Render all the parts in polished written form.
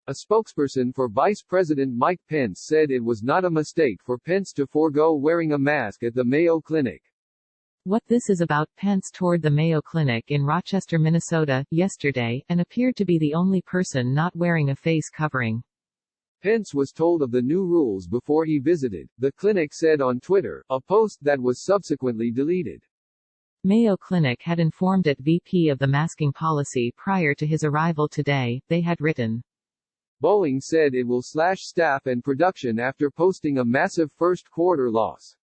A spokesperson for Vice President Mike Pence said it was not a mistake for Pence to forego wearing a mask at the Mayo Clinic. What this is about. Pence toured the Mayo Clinic in Rochester, Minnesota, yesterday, and appeared to be the only person not wearing a face covering. Pence was told of the new rules before he visited, the clinic said on Twitter, a post that was subsequently deleted. Mayo Clinic had informed its VP of the masking policy prior to his arrival today, they had written. Boeing said it will slash staff and production after posting a massive first-quarter loss.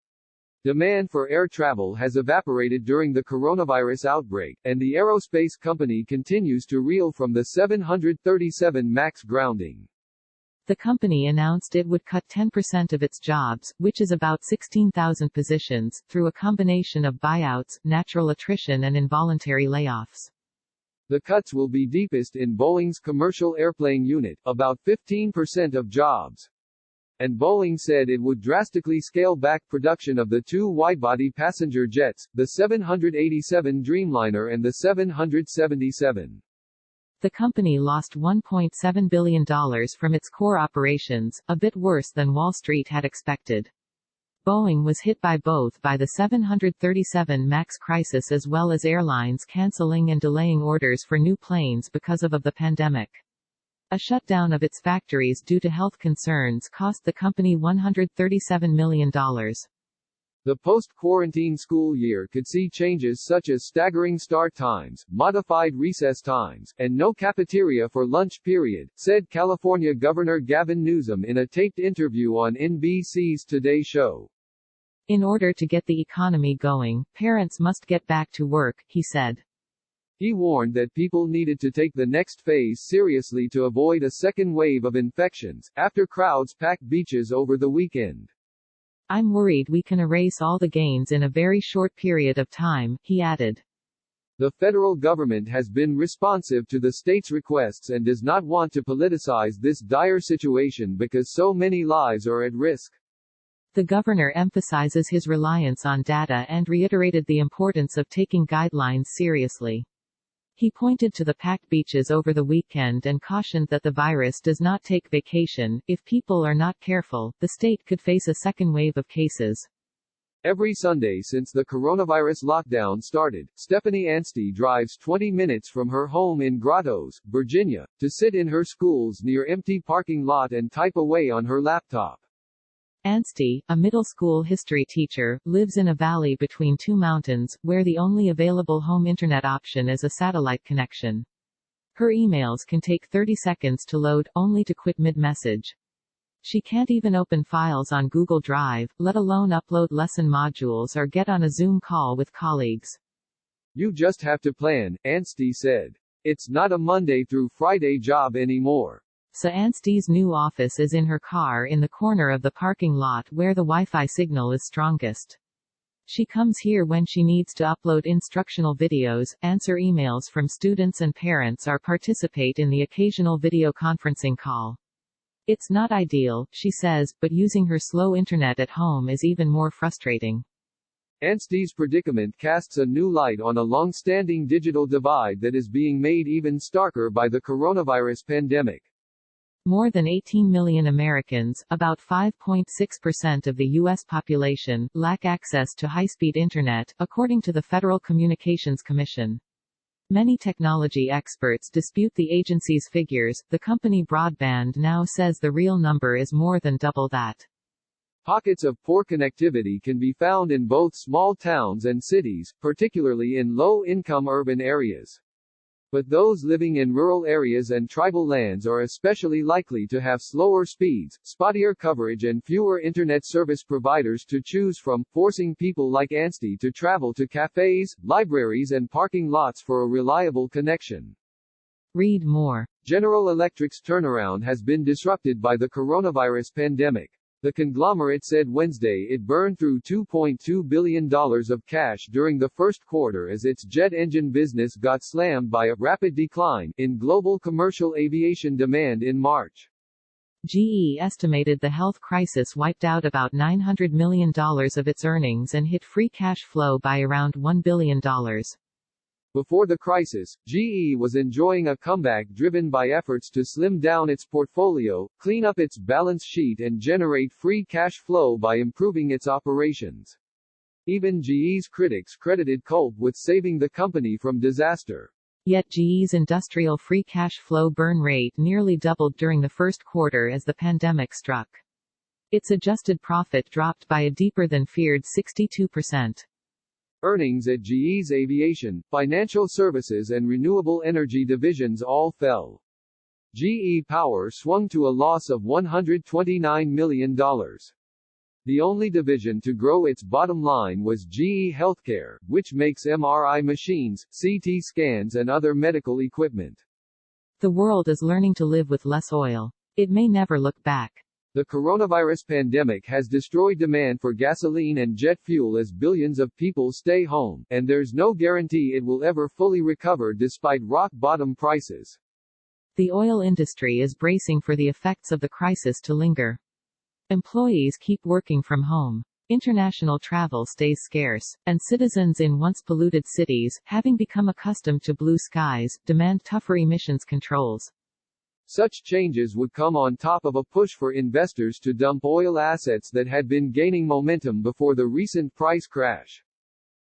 Demand for air travel has evaporated during the coronavirus outbreak, and the aerospace company continues to reel from the 737 MAX grounding. The company announced it would cut 10% of its jobs, which is about 16,000 positions, through a combination of buyouts, natural attrition and involuntary layoffs. The cuts will be deepest in Boeing's commercial airplane unit, about 15% of jobs. And Boeing said it would drastically scale back production of the two widebody passenger jets, the 787 Dreamliner and the 777. The company lost $1.7 billion from its core operations, a bit worse than Wall Street had expected. Boeing was hit by both by the 737 MAX crisis as well as airlines canceling and delaying orders for new planes because of the pandemic. A shutdown of its factories due to health concerns cost the company $137 million. The post-quarantine school year could see changes such as staggering start times, modified recess times, and no cafeteria for lunch period, said California Governor Gavin Newsom in a taped interview on NBC's Today Show. In order to get the economy going, parents must get back to work, he said. He warned that people needed to take the next phase seriously to avoid a second wave of infections, after crowds packed beaches over the weekend. I'm worried we can erase all the gains in a very short period of time, he added. The federal government has been responsive to the state's requests and does not want to politicize this dire situation because so many lives are at risk. The governor emphasizes his reliance on data and reiterated the importance of taking guidelines seriously. He pointed to the packed beaches over the weekend and cautioned that the virus does not take vacation. If people are not careful, the state could face a second wave of cases. Every Sunday since the coronavirus lockdown started, Stephanie Anstey drives 20 minutes from her home in Grottoes, Virginia, to sit in her school's near empty parking lot and type away on her laptop. Anstey, a middle school history teacher, lives in a valley between two mountains, where the only available home internet option is a satellite connection. Her emails can take 30 seconds to load, only to quit mid-message. She can't even open files on Google Drive, let alone upload lesson modules or get on a Zoom call with colleagues. You just have to plan, Anstey said. It's not a Monday through Friday job anymore. So Anstey's new office is in her car in the corner of the parking lot where the Wi-Fi signal is strongest. She comes here when she needs to upload instructional videos, answer emails from students and parents or participate in the occasional video conferencing call. It's not ideal, she says, but using her slow internet at home is even more frustrating. Anstey's predicament casts a new light on a long-standing digital divide that is being made even starker by the coronavirus pandemic. More than 18 million Americans, about 5.6% of the U.S. population, lack access to high-speed internet, according to the Federal Communications Commission. Many technology experts dispute the agency's figures. The company Broadband now says the real number is more than double that. Pockets of poor connectivity can be found in both small towns and cities, particularly in low-income urban areas. But those living in rural areas and tribal lands are especially likely to have slower speeds, spottier coverage and fewer internet service providers to choose from, forcing people like Anstey to travel to cafes, libraries and parking lots for a reliable connection. Read more. General Electric's turnaround has been disrupted by the coronavirus pandemic. The conglomerate said Wednesday it burned through $2.2 billion of cash during the first quarter as its jet engine business got slammed by a rapid decline in global commercial aviation demand in March. GE estimated the health crisis wiped out about $900 million of its earnings and hit free cash flow by around $1 billion. Before the crisis, GE was enjoying a comeback driven by efforts to slim down its portfolio, clean up its balance sheet and generate free cash flow by improving its operations. Even GE's critics credited Culp with saving the company from disaster. Yet GE's industrial free cash flow burn rate nearly doubled during the first quarter as the pandemic struck. Its adjusted profit dropped by a deeper than feared 62%. Earnings at GE's aviation, financial services and renewable energy divisions all fell. GE Power swung to a loss of $129 million. The only division to grow its bottom line was GE Healthcare, which makes MRI machines, CT scans and other medical equipment. The world is learning to live with less oil. It may never look back. The coronavirus pandemic has destroyed demand for gasoline and jet fuel as billions of people stay home, and there's no guarantee it will ever fully recover despite rock-bottom prices. The oil industry is bracing for the effects of the crisis to linger. Employees keep working from home. International travel stays scarce, and citizens in once polluted cities, having become accustomed to blue skies, demand tougher emissions controls. Such changes would come on top of a push for investors to dump oil assets that had been gaining momentum before the recent price crash.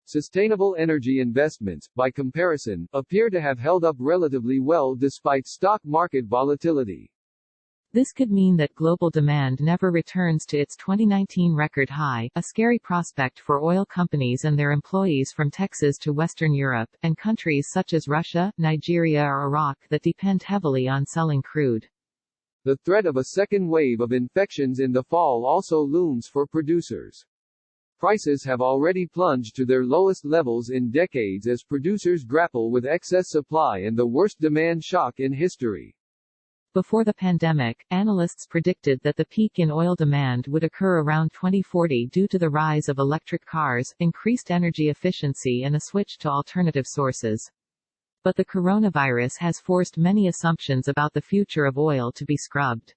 Sustainable energy investments, by comparison, appear to have held up relatively well despite stock market volatility. This could mean that global demand never returns to its 2019 record high, a scary prospect for oil companies and their employees from Texas to Western Europe, and countries such as Russia, Nigeria or Iraq that depend heavily on selling crude. The threat of a second wave of infections in the fall also looms for producers. Prices have already plunged to their lowest levels in decades as producers grapple with excess supply and the worst demand shock in history. Before the pandemic, analysts predicted that the peak in oil demand would occur around 2040 due to the rise of electric cars, increased energy efficiency and a switch to alternative sources. But the coronavirus has forced many assumptions about the future of oil to be scrubbed.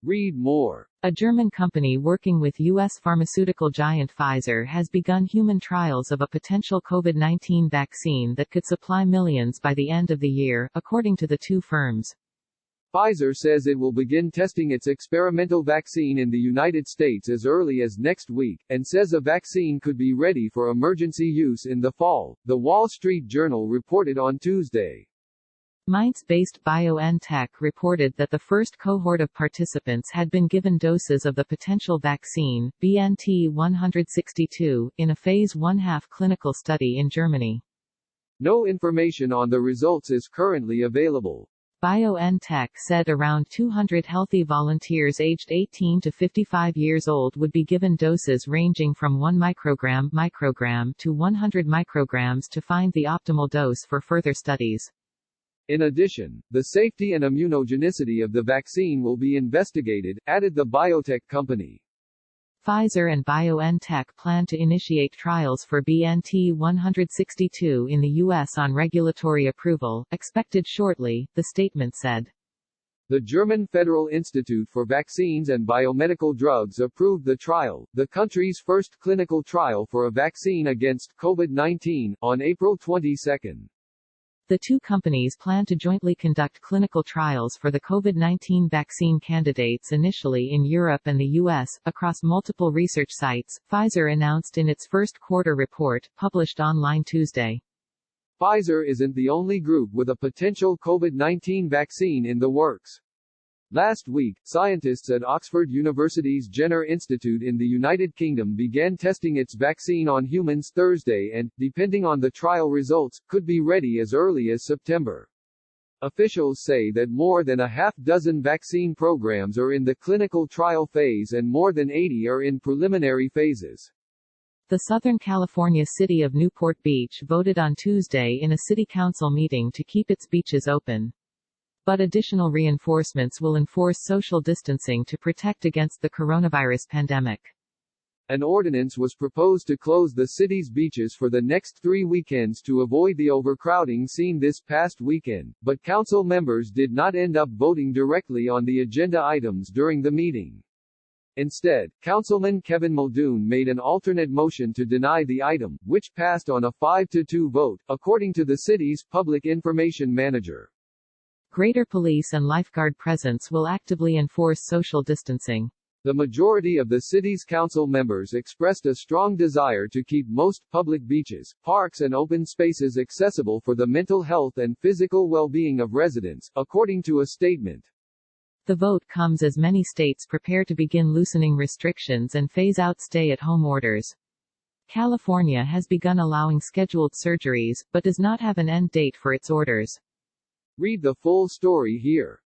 Read more. A German company working with U.S. pharmaceutical giant Pfizer has begun human trials of a potential COVID-19 vaccine that could supply millions by the end of the year, according to the two firms. Pfizer says it will begin testing its experimental vaccine in the United States as early as next week, and says a vaccine could be ready for emergency use in the fall, The Wall Street Journal reported on Tuesday. Mainz-based BioNTech reported that the first cohort of participants had been given doses of the potential vaccine, BNT162, in a Phase 1/2 clinical study in Germany. No information on the results is currently available. BioNTech said around 200 healthy volunteers aged 18 to 55 years old would be given doses ranging from 1 microgram to 100 micrograms to find the optimal dose for further studies. In addition, the safety and immunogenicity of the vaccine will be investigated, added the biotech company. Pfizer and BioNTech plan to initiate trials for BNT162 in the U.S. on regulatory approval, expected shortly, the statement said. The German Federal Institute for Vaccines and Biomedical Drugs approved the trial, the country's first clinical trial for a vaccine against COVID-19, on April 22. The two companies plan to jointly conduct clinical trials for the COVID-19 vaccine candidates initially in Europe and the U.S., across multiple research sites, Pfizer announced in its first quarter report, published online Tuesday. Pfizer isn't the only group with a potential COVID-19 vaccine in the works. Last week, scientists at Oxford University's Jenner Institute in the United Kingdom began testing its vaccine on humans Thursday and, depending on the trial results, could be ready as early as September. Officials say that more than a half-dozen vaccine programs are in the clinical trial phase and more than 80 are in preliminary phases. The Southern California city of Newport Beach voted on Tuesday in a city council meeting to keep its beaches open. But additional reinforcements will enforce social distancing to protect against the coronavirus pandemic. An ordinance was proposed to close the city's beaches for the next 3 weekends to avoid the overcrowding seen this past weekend, but council members did not end up voting directly on the agenda items during the meeting. Instead, Councilman Kevin Muldoon made an alternate motion to deny the item, which passed on a 5-2 vote, according to the city's public information manager. Greater police and lifeguard presence will actively enforce social distancing. The majority of the city's council members expressed a strong desire to keep most public beaches, parks and open spaces accessible for the mental health and physical well-being of residents, according to a statement. The vote comes as many states prepare to begin loosening restrictions and phase out stay-at-home orders. California has begun allowing scheduled surgeries, but does not have an end date for its orders. Read the full story here.